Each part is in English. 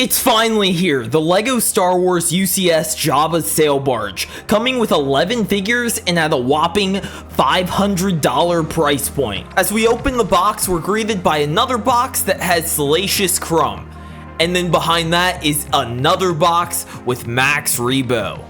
It's finally here, the LEGO Star Wars UCS JABBA'S sail barge, coming with 11 figures and at a whopping $500 price point. As we open the box, we're greeted by another box that has Salacious Crumb, and then behind that is another box with Max Rebo.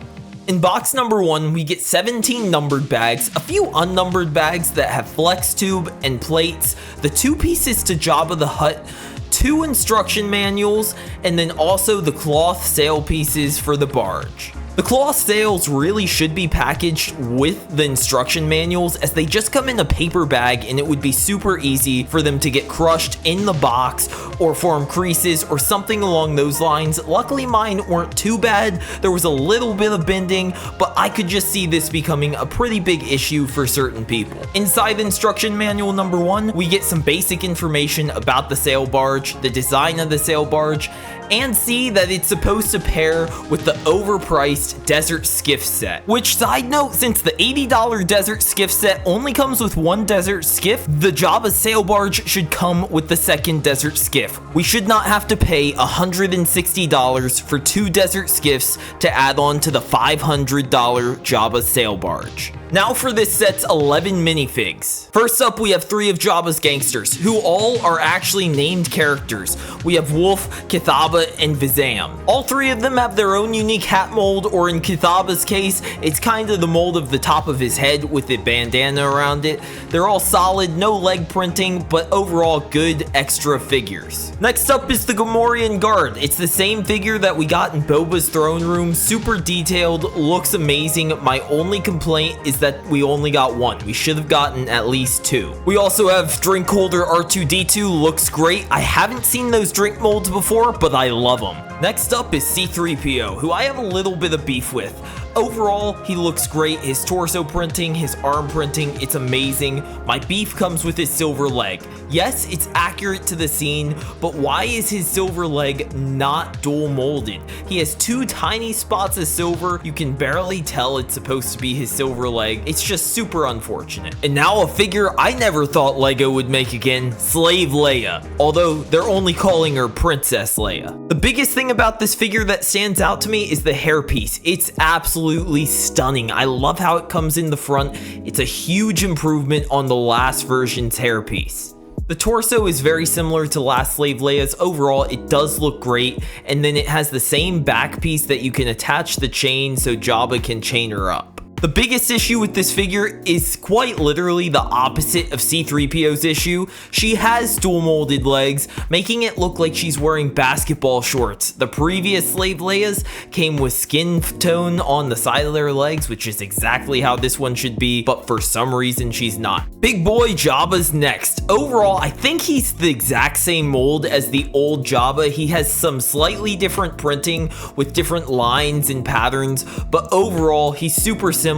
In box number 1, we get 17 numbered bags, a few unnumbered bags that have flex tube and plates, the 2 pieces to Jabba the Hutt, 2 instruction manuals, and then also the cloth sail pieces for the barge. The cloth sails really should be packaged with the instruction manuals, as they just come in a paper bag and it would be super easy for them to get crushed in the box or form creases or something along those lines. Luckily mine weren't too bad, there was a little bit of bending, but I could just see this becoming a pretty big issue for certain people. Inside instruction manual number 1, we get some basic information about the sail barge, the design of the sail barge, and see that it's supposed to pair with the overpriced Desert Skiff set. Which, side note, since the $80 Desert Skiff set only comes with 1 Desert Skiff, the Jabba sail barge should come with the second Desert Skiff. We should not have to pay $160 for 2 Desert Skiffs to add on to the $500 Jabba sail barge. Now for this set's 11 minifigs. First up, we have 3 of Jabba's gangsters, who all are actually named characters. We have Wolf, Kithaba, and Vizam. All 3 of them have their own unique hat mold, or in Kithaba's case, it's kind of the mold of the top of his head with the bandana around it. They're all solid, no leg printing, but overall good extra figures. Next up is the Gamorrean Guard. It's the same figure that we got in Boba's throne room, super detailed, looks amazing. My only complaint is that we only got 1. We should have gotten at least 2. We also have drink holder R2-D2, looks great. I haven't seen those drink molds before, but I love them. Next up is C-3PO, who I have a little bit of beef with. Overall, he looks great. His torso printing, his arm printing, it's amazing. My beef comes with his silver leg. Yes, it's accurate to the scene, but why is his silver leg not dual molded? He has 2 tiny spots of silver. You can barely tell it's supposed to be his silver leg. It's just super unfortunate. And now a figure I never thought LEGO would make again, Slave Leia. Although they're only calling her Princess Leia. The biggest thing about this figure that stands out to me is the hairpiece. It's absolutely stunning. I love how it comes in the front. It's a huge improvement on the last version's hairpiece. The torso is very similar to last Slave Leia's. Overall, it does look great, and then it has the same back piece that you can attach the chain so Jabba can chain her up. The biggest issue with this figure is quite literally the opposite of C-3PO's issue. She has dual molded legs, making it look like she's wearing basketball shorts. The previous Slave Leia's came with skin tone on the side of their legs, which is exactly how this one should be, but for some reason she's not. Big boy Jabba's next. Overall, I think he's the exact same mold as the old Jabba. He has some slightly different printing with different lines and patterns, but overall he's super similar.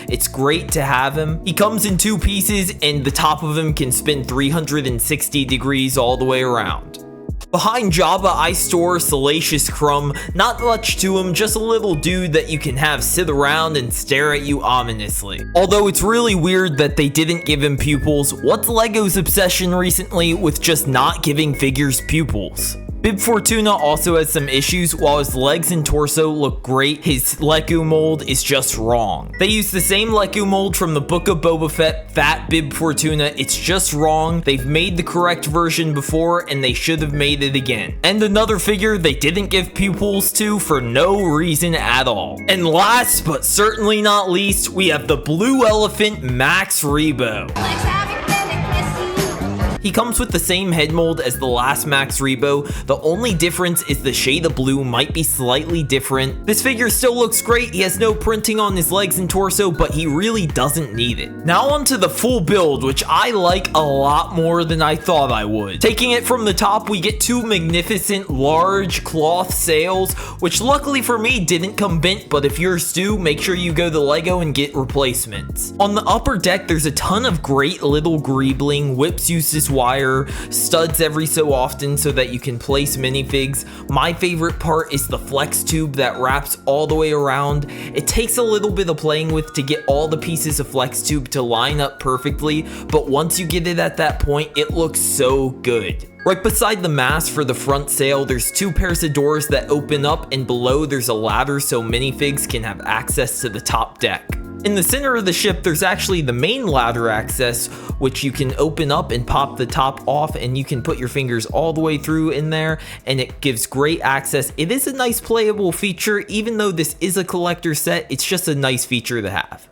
It's great to have him. He comes in 2 pieces and the top of him can spin 360 degrees all the way around. Behind Jabba, I store Salacious Crumb. Not much to him, just a little dude that you can have sit around and stare at you ominously. Although it's really weird that they didn't give him pupils. What's LEGO's obsession recently with just not giving figures pupils? Bib Fortuna also has some issues. While his legs and torso look great, his Leku mold is just wrong. They use the same Leku mold from the Book of Boba Fett, Fat Bib Fortuna. It's just wrong. They've made the correct version before and they should have made it again. And another figure they didn't give pupils to for no reason at all. And last but certainly not least, we have the Blue Elephant Max Rebo. He comes with the same head mold as the last Max Rebo. The only difference is the shade of blue might be slightly different. This figure still looks great. He has no printing on his legs and torso, but he really doesn't need it. Now onto the full build, which I like a lot more than I thought I would. Taking it from the top, we get 2 magnificent large cloth sails, which luckily for me didn't come bent, but if yours do, make sure you go to LEGO and get replacements. On the upper deck, there's a ton of great little greebling, whips uses wire, studs every so often so that you can place minifigs. My favorite part is the flex tube that wraps all the way around. It takes a little bit of playing with to get all the pieces of flex tube to line up perfectly, but once you get it at that point, it looks so good. Right beside the mast for the front sail, there's two pairs of doors that open up, and below there's a ladder so minifigs can have access to the top deck. In the center of the ship, there's actually the main ladder access, which you can open up and pop the top off, and you can put your fingers all the way through in there, and it gives great access. It is a nice playable feature. Even though this is a collector set, it's just a nice feature to have.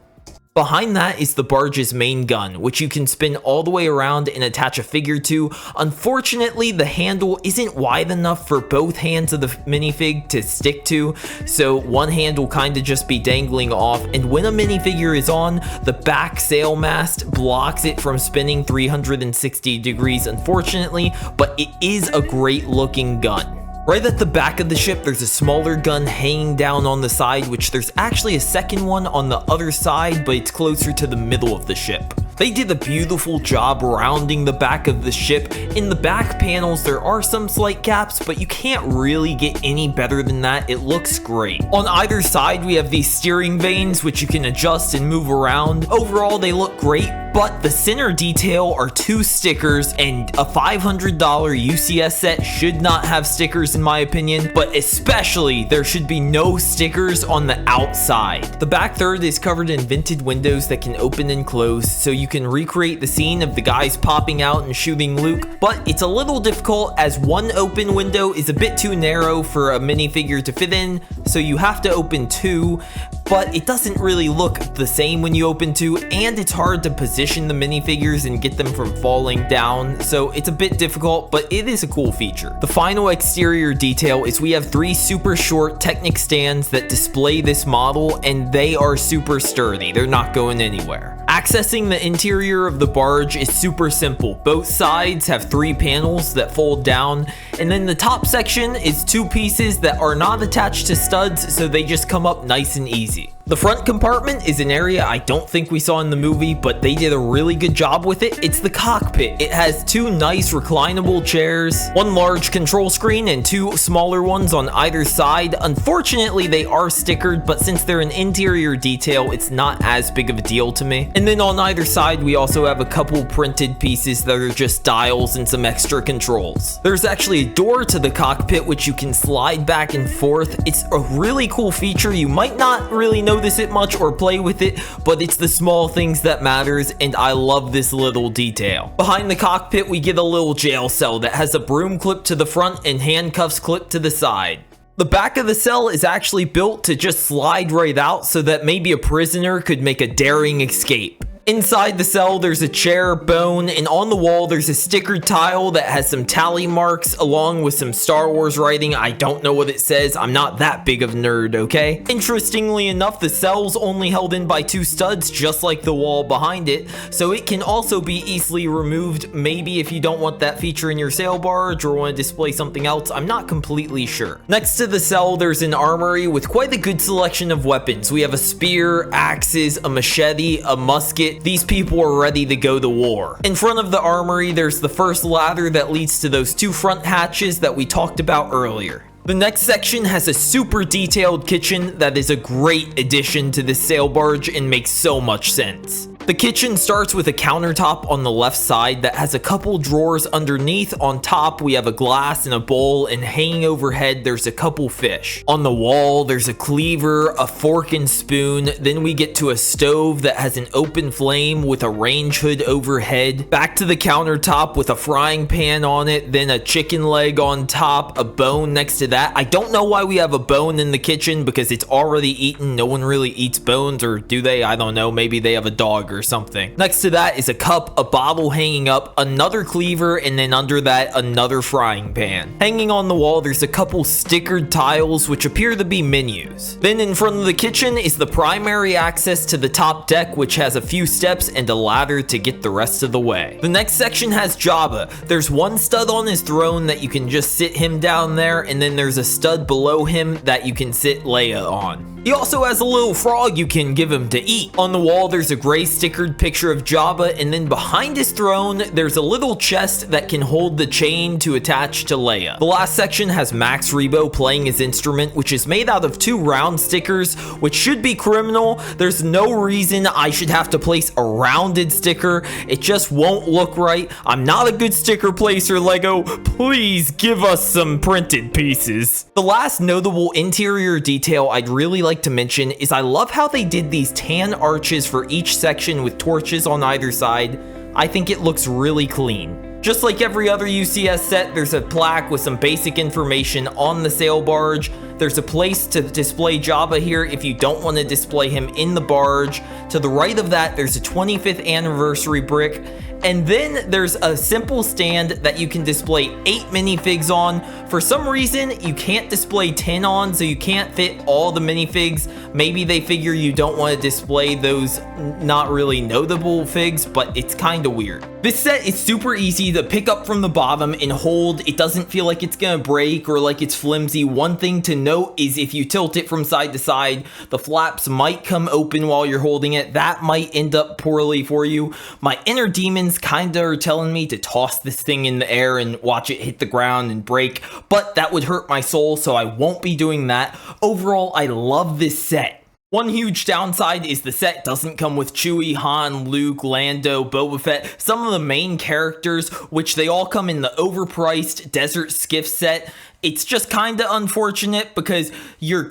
Behind that is the barge's main gun, which you can spin all the way around and attach a figure to. Unfortunately, the handle isn't wide enough for both hands of the minifig to stick to, so one hand will kind of just be dangling off, and when a minifigure is on, the back sail mast blocks it from spinning 360 degrees, unfortunately, but it is a great looking gun. Right at the back of the ship, there's a smaller gun hanging down on the side, which there's actually a second one on the other side, but it's closer to the middle of the ship. They did a beautiful job rounding the back of the ship. In the back panels, there are some slight gaps, but you can't really get any better than that. It looks great. On either side, we have these steering vanes, which you can adjust and move around. Overall, they look great, but the center detail are two stickers, and a $500 UCS set should not have stickers in my opinion, but especially there should be no stickers on the outside. The back third is covered in vented windows that can open and close, so you can recreate the scene of the guys popping out and shooting Luke, but it's a little difficult as one open window is a bit too narrow for a minifigure to fit in, so you have to open two, but it doesn't really look the same when you open two, and it's hard to position the minifigures and get them from falling down, so it's a bit difficult, but it is a cool feature. The final exterior detail is we have three super short Technic stands that display this model, and they are super sturdy. They're not going anywhere. Accessing the interior of the barge is super simple. Both sides have three panels that fold down, and then the top section is two pieces that are not attached to studs, so they just come up nice and easy. The front compartment is an area I don't think we saw in the movie, but they did a really good job with it. It's the cockpit. It has two nice reclinable chairs, one large control screen, and two smaller ones on either side. Unfortunately, they are stickered, but since they're an interior detail, it's not as big of a deal to me. And then on either side, we also have a couple printed pieces that are just dials and some extra controls. There's actually a door to the cockpit, which you can slide back and forth. It's a really cool feature. You might not really notice it much or play with it, but it's the small things that matters, and I love this little detail. Behind the cockpit, we get a little jail cell that has a broom clip to the front and handcuffs clipped to the side. The back of the cell is actually built to just slide right out so that maybe a prisoner could make a daring escape. Inside the cell, there's a chair, bone, and on the wall, there's a stickered tile that has some tally marks along with some Star Wars writing. I don't know what it says. I'm not that big of a nerd, okay? Interestingly enough, the cell's only held in by two studs, just like the wall behind it, so it can also be easily removed, maybe if you don't want that feature in your sail barge or want to display something else. I'm not completely sure. Next to the cell, there's an armory with quite a good selection of weapons. We have a spear, axes, a machete, a musket. These people are ready to go to war. In front of the armory, there's the first ladder that leads to those two front hatches that we talked about earlier. The next section has a super detailed kitchen that is a great addition to this sail barge and makes so much sense. The kitchen starts with a countertop on the left side that has a couple drawers underneath. On top, we have a glass and a bowl, and hanging overhead, there's a couple fish. On the wall, there's a cleaver, a fork and spoon. Then we get to a stove that has an open flame with a range hood overhead. Back to the countertop with a frying pan on it, then a chicken leg on top, a bone next to that. I don't know why we have a bone in the kitchen because it's already eaten. No one really eats bones, or do they? I don't know. Maybe they have a dog or something. Next to that is a cup, a bottle hanging up, another cleaver, and then under that, another frying pan. Hanging on the wall, there's a couple stickered tiles which appear to be menus. Then in front of the kitchen is the primary access to the top deck, which has a few steps and a ladder to get the rest of the way. The next section has Jabba. There's one stud on his throne that you can just sit him down there, and then there's a stud below him that you can sit Leia on. He also has a little frog you can give him to eat. On the wall, there's a gray stickered picture of Jabba, and then behind his throne, there's a little chest that can hold the chain to attach to Leia. The last section has Max Rebo playing his instrument, which is made out of 2 round stickers, which should be criminal. There's no reason I should have to place a rounded sticker. It just won't look right. I'm not a good sticker placer, Lego. Please give us some printed pieces. The last notable interior detail I'd really like to mention is I love how they did these tan arches for each section with torches on either side. I think it looks really clean. Just like every other UCS set, there's a plaque with some basic information on the sail barge. There's a place to display Jabba here if you don't want to display him in the barge. To the right of that, there's a 25th anniversary brick. And then there's a simple stand that you can display 8 minifigs on. For some reason, you can't display 10 on, so you can't fit all the minifigs. Maybe they figure you don't want to display those not really notable figs, but it's kind of weird. This set is super easy to pick up from the bottom and hold. It doesn't feel like it's gonna break or like it's flimsy. One thing to note is if you tilt it from side to side, the flaps might come open while you're holding it. That might end up poorly for you. My inner demons kinda are telling me to toss this thing in the air and watch it hit the ground and break, but that would hurt my soul, so I won't be doing that. Overall, I love this set. One huge downside is the set doesn't come with Chewie, Han, Luke, Lando, Boba Fett, some of the main characters, which they all come in the overpriced Desert Skiff set. It's just kind of unfortunate because you're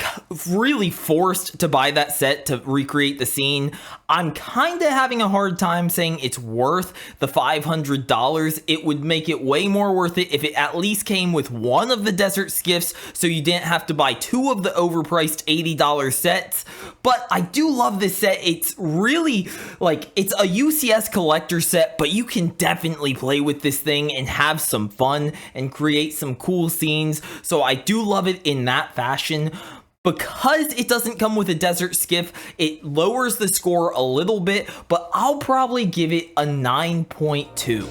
really forced to buy that set to recreate the scene. I'm kind of having a hard time saying it's worth the $500. It would make it way more worth it if it at least came with one of the Desert Skiffs so you didn't have to buy 2 of the overpriced $80 sets. But I do love this set. It's really, like, it's a UCS collector set, but you can definitely play with this thing and have some fun and create some cool scenes. So I do love it in that fashion. Because it doesn't come with a Desert Skiff, it lowers the score a little bit, but I'll probably give it a 9.2.